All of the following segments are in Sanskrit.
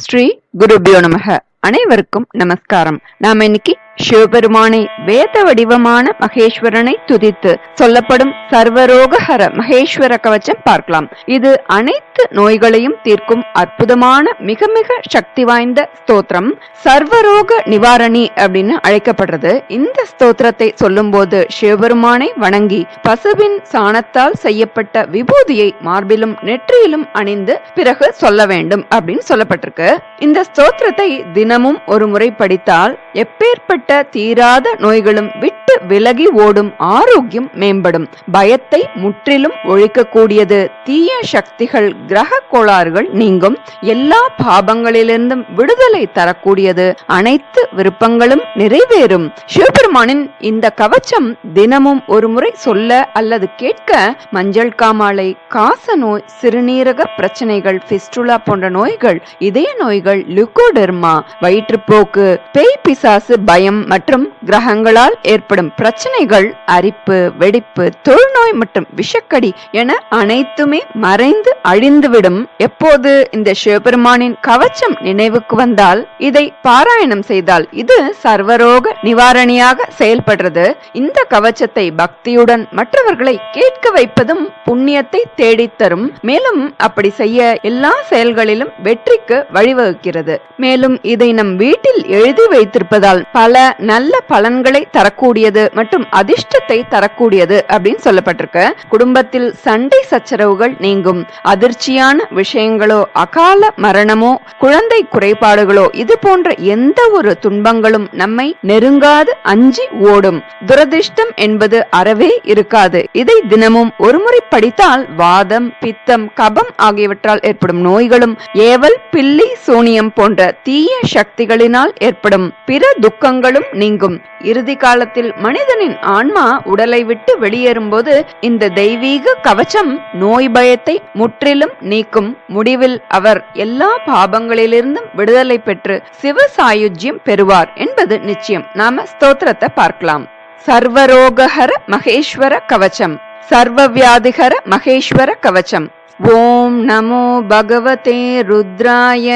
ஸ்ரீ குருபியோ நமக. அனைவருக்கும் நமஸ்காரம். நாம இன்னைக்கு சிவபெருமானை வேத வடிவமான மகேஸ்வரனை துதித்து சொல்லப்படும் சர்வரோகஹர மகேஸ்வர கவச்சம் பார்க்கலாம். இது அனைத்து நோய்களையும் தீர்க்கும் அற்புதமான மிக மிக சக்தி வாய்ந்த ஸ்தோத்திரம். சர்வரோக நிவாரணி அப்படின்னு அழைக்கப்படுறது. இந்த ஸ்தோத்திரத்தை சொல்லும் போது சிவபெருமானை வணங்கி பசுவின் சாணத்தால் செய்யப்பட்ட விபூதியை மார்பிலும் நெற்றியிலும் அணிந்து பிறகு சொல்ல வேண்டும் அப்படின்னு சொல்லப்பட்டிருக்கு. இந்த ஸ்தோத்திரத்தை தினமும் ஒரு முறை படித்தால் எப்பேற்பட்ட தீராத நோய்களும் விட்டு விலகி ஓடும், ஆரோக்கியம் மேம்படும், பயத்தை முற்றிலும் ஒழிக்கக்கூடியது, தீய சக்திகள் கிரக கோளாறுகள் நீங்கும், எல்லா பாபங்களிலிருந்தும் விடுதலை தரக்கூடியது, அனைத்து விருப்பங்களும் நிறைவேறும். சிவபெருமானின் இந்த கவச்சம் தினமும் ஒரு முறை சொல்ல அல்லது கேட்க மஞ்சள் காமாலை, காச நோய், சிறுநீரக பிரச்சனைகள், பிஸ்டுலா போன்ற நோய்கள், இதய நோய்கள், லுகோடெர்மா, வயிற்றுப்போக்கு, பேய் பிசாசு பயம் மற்றும் கிரகங்களால் ஏற்படும் பிரச்சனைகள், அரிப்பு, வெடிப்பு, தொழுநோய் மற்றும் விஷக்கடி என அனைத்துமே மறைந்து அழிந்துவிடும். எப்போது இந்த சிவபெருமானின் கவச்சம் நினைவுக்கு வந்தால், இதை பாராயணம் செய்தால் இது சர்வரோக நிவாரணியாக செயல்படுறது. இந்த கவச்சத்தை பக்தியுடன் மற்றவர்களை கேட்க வைப்பதும் புண்ணியத்தை தேடித்தரும். மேலும் அப்படி செய்ய எல்லா செயல்களிலும் வெற்றிக்கு வழிவகுக்கிறது. மேலும் இதை நம் வீட்டில் எழுதி வைத்திருப்பதால் பல நல்ல பலன்களை தரக்கூடியது மற்றும் அதிர்ஷ்டத்தை தரக்கூடியது அப்படின்னு சொல்லப்பட்டிருக்கு. குடும்பத்தில் சண்டை சச்சரவுகள் நீங்கும், அதிர்ச்சியான விஷயங்களோ, அகால மரணமோ, குழந்தை குறைபாடுகளோ, இது போன்ற எந்த ஒரு துன்பங்களும் நம்மை நெருங்காது அஞ்சி ஓடும். துரதிர்ஷ்டம் என்பது அறவே இருக்காது. இதை தினமும் ஒருமுறை படித்தால் வாதம், பித்தம், கபம் ஆகியவற்றால் ஏற்படும் நோய்களும், ஏவல், பில்லி, சூனியம் போன்ற தீய சக்திகளினால் ஏற்படும் பிற துக்கங்களும் நீங்கும். இறுதி காலத்தில் மனிதனின் ஆன்மா உடலை விட்டு வெளியேறும் போது இந்த தெய்வீக கவச்சம் நோய் பயத்தை முற்றிலும் நீக்கும். முடிவில் அவர் எல்லா பாபங்களிலிருந்தும் விடுதலை பெற்று சிவசாயுஜ்யம் பெறுவார் என்பது நிச்சயம். நாம ஸ்தோத்திரத்தை பார்க்கலாம். சர்வரோகஹர மகேஸ்வர கவச்சம். சர்வவியாதிஹர மகேஸ்வர கவச்சம். ஓம் நமோ பகவதே ருத்ராய.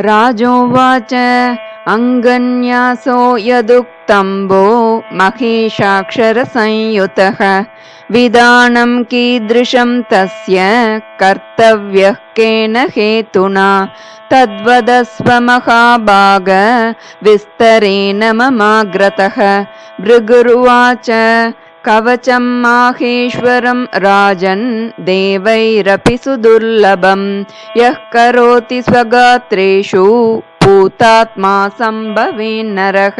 ராஜோவாச்ச அங்கன்யாசோ யதுக்தம்போ மகேஷாக்ஷர சம்யுதஹ விதானம் கீத்ருஷம் தஸ்ய கர்த்தவ்யः கேன ஹேதுனா தத்வதஸ்வ மகாபாக விஸ்தரேன மமாக்ரதஹ. பிருகுருவாச்ச கவச்சம் மாஹேஸ்வரம் ராஜன் தேவைரபி சுதுர்லபம் யஹ் கரோதி ஸ்வகாத்ரேஷு பூதாத்மா சம்பவேன் நரக.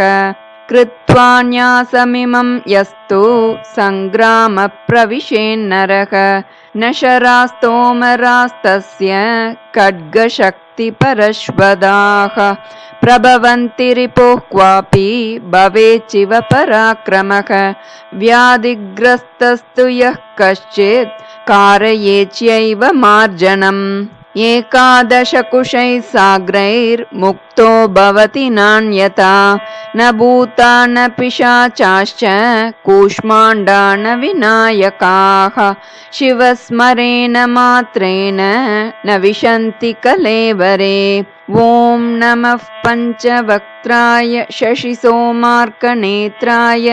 கிருத்வா ஞாசமிமம் யஸ்து சங்கிராம பிரவிஷேன் நரக. நஷராஸ்தோமராஸ்தஸ்ய கட்கசக்தி பரஸ்வதாக பிரபவந்தி ரிபோः क्वापि भवेचिव पराक्रमः. व्याधिग्रस्तस्तु यः कश्चित् कारयेच्यैव मार्जनम्. एकादश कुशैः साग्रैर्मुक्तो भवति नान्यथा. न भूता न पिशाचाश्च कूष्माण्डा न विनायकाः. शिवस्मरेण मात्रेण न विशन्ति कलेवरे. ओम नमः पंचवक्त्राय शशिसोमार्कनेत्राय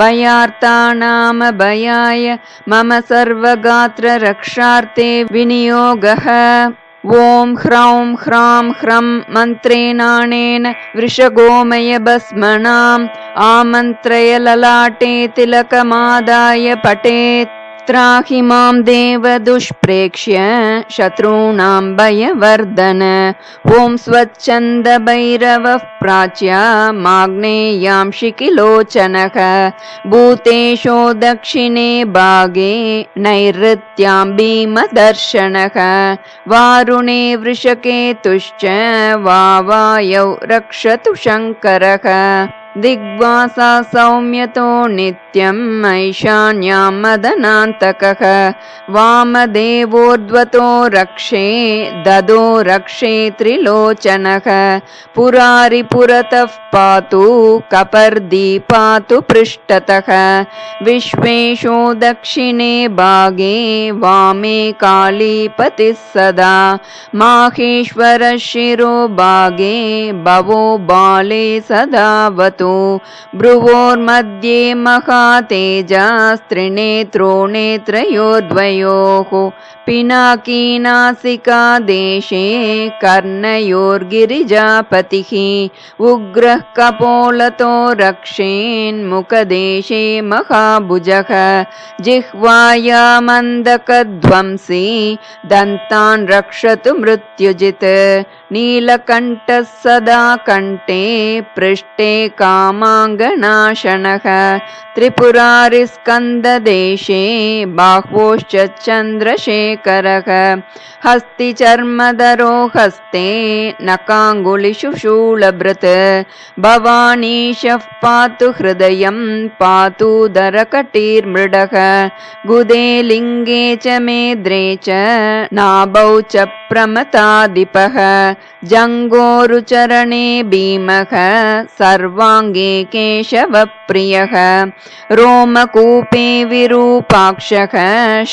भयार्तानाम भयाय मम सर्वगात्र रक्षार्थे विनियोगः. ओम ह्रौं ह्रां ह्रं मन्त्रेणानेन वृषगोमय भस्मनाम् आमन्त्रय ललाटे तिलकमादाय पठेत्. त्राहि मां देव दुष्प्रेक्ष्य शत्रूणां भयवर्धन. ओं स्वच्छन्द भैरवः प्राच्या माग्नेयां शिखिलोचनः. भूतेशो दक्षिणे भागे नैऋत्यां भीमदर्शनः. वारुणे वृषकेतुश्च वावायौ रक्षतु शङ्करः. दिग्वासा सौम्यतो नित्य नित्यम् ऐशान्यां मदनान्तकः वामदेवोर्ध्वतो रक्षे ददो रक्षे त्रिलोचनः पुरारि पुरतः पातु कपर्दी पातु पृष्ठतः विश्वेशो दक्षिणे भागे वामे कालीपतिः सदा माहेश्वरः शिरो भागे भवो बाले सदावतु भ्रुवोर्मध्ये महातेजास्त्रिनेत्रो नेत्रयोर्द्वयोः पिनाकीनासिका देशे कर्णयोर्गिरिजापतिः उग्रः कपोलतो रक्षेन्मुखदेशे महाभुजः जिह्वायामन्दकध्वंसी दन्तान् रक्षतु मृत्युजित् नीलकण्ठः सदा कण्ठे पृष्ठे कामाङ्गनाशनः त्रिपुरारिस्कन्ददेशे बाह्वोश्च चन्द्रशेखरः हस्तिचर्मधरो हस्ते नकाङ्गुलिषु शूलभृत् भवानीशः पातु हृदयं पातु दरकटीर्मृडः गुदे लिङ्गे च मेद्रे च नाभौ च प्रमथाधिपः जङ्घोरुचरणे भीमः सर्वाङ्गे केशवप्रियः रोमकूपे विरूपाक्षः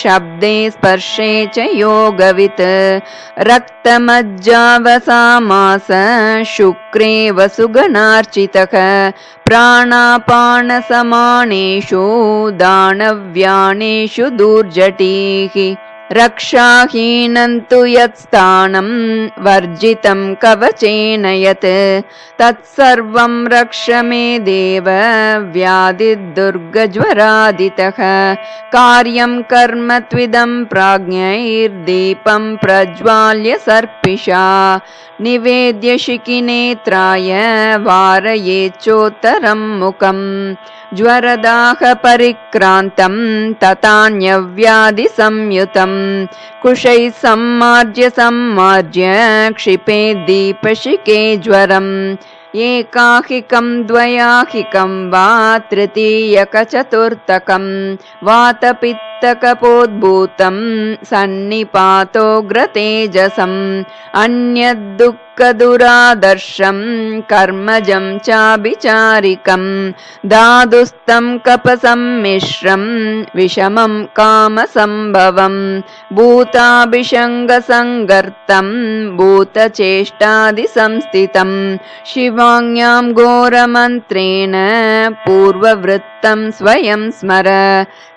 शब्दे स्पर्शे च योगवित् रक्तमज्जावसामास शुक्रे वसुगणार्चितः प्राणापानसमानेषु दानव्यानेषु दुर्जटीः रक्षाहीनं तु यत्स्थानं वर्जितं कवचेन यत् तत्सर्वं रक्ष मे देव व्याधिदुर्गज्वरादितः कार्यं कर्म त्विदं प्राज्ञैर्दीपं प्रज्वाल्य सर्पिषा निवेद्य शिखिनेत्राय वारयेच्चोत्तरं मुखम् ज्वरदाह परिक्रान्तं तथान्यव्याधिसंयुतं कुशैः सम्मार्ज्य क्षिपे दीपशिखे ज्वरम् एकाहिकं द्वयाहिकं वा तृतीयकचतुर्थकं वातपित्तकपोद्भूतं सन्निपातोग्रतेजसम् अन्यद्दुःखदुरादर्शं कर्मजं चाभिचारिकं दादुस्तं कपसम्मिश्रं विषमं कामसम्भवं भूताभिषङ्गसङ्गर्तं भूतचेष्टादिसंस्थितं शिवाज्ञां घोरमन्त्रेण पूर्ववृत्तं स्वयं स्मर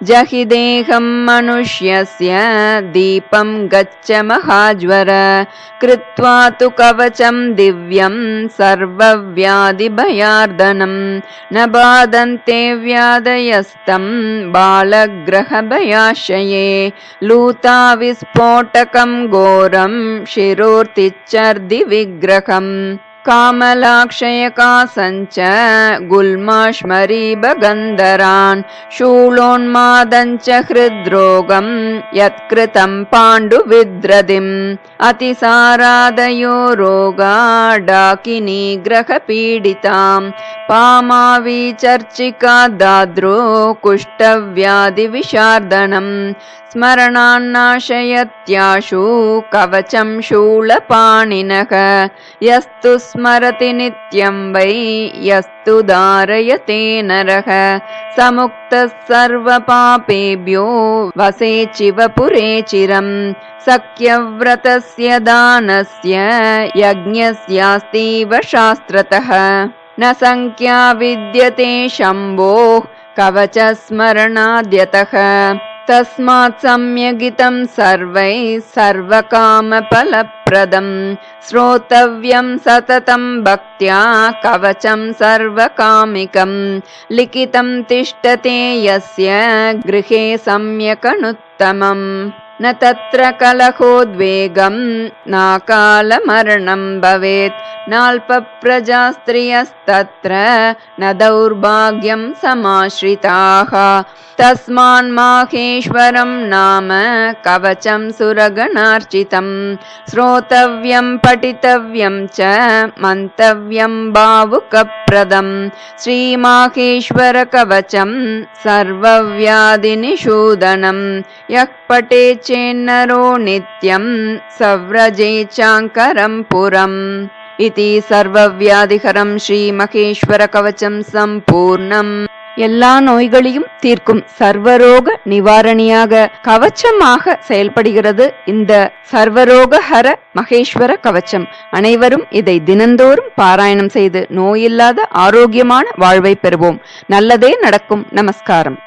जहि देहं मनुष्यस्य दीपं गच्छ महाज्वर कृत्वा तु कवचं दिव्यं सर्वव्याधिभयार्दनं न बाधन्ते व्याधयस्तं बालग्रहभयाशये लूताविस्फोटकं घोरं शिरोर्तिच्चर्दिविग्रहम् कामलाक्षयकासञ्च गुल्माश्मरीबगन्धरान् शूलोन्मादञ्च हृद्रोगं यत्कृतं पाण्डुविद्रदिम् अतिसारादयो रोगा डाकिनीग्रहपीडितां पामाविचर्चिका दाद्रो कुष्ठव्याधिविशार्दनम् स्मरणान्नाशयत्याशु कवचं शूलपाणिनः यस्तु स्मरति नित्यं वै यस्तु धारयते नरः समुक्तः सर्वपापेभ्यो वसेचिवपुरे चिरम् सख्यव्रतस्य दानस्य यज्ञस्यास्तीव शास्त्रतः न संख्या विद्यते शम्भोः कवचस्मरणाद्यतः तस्मात् सम्यगितं सर्वैः सर्वकामफलप्रदं श्रोतव्यं सततं भक्त्या कवचं सर्वकामिकं लिखितं तिष्ठते यस्य गृहे सम्यकनुत्तमम्। न तत्र कलहोद्वेगं नाकालमरणं भवेत् नाल्पप्रजास्त्रियस्तत्र न दौर्भाग्यं समाश्रिताः तस्मान्माहेश्वरं नाम कवचं सुरगणार्चितं श्रोतव्यं पठितव्यं च मन्तव्यं भावुकप्रदं श्रीमाहेश्वर कवचं सर्वव्याधिनिषूदनं यः पठे चेन्नरो नित्यं सव्रजेचाङ्करं पुरम् इति सर्वव्याधिहरं श्रीमகேஸ்வர கவசம் சம்பூர்ணம். எல்லா நோய்களையும் தீர்க்கும் சர்வரோக நிவாரணியாக கவச்சமாக செயல்படுகிறது இந்த சர்வரோகஹர மகேஸ்வர கவச்சம். அனைவரும் இதை தினந்தோறும் பாராயணம் செய்து நோயில்லாத ஆரோக்கியமான வாழ்வை பெறுவோம். நல்லதே நடக்கும். நமஸ்காரம்.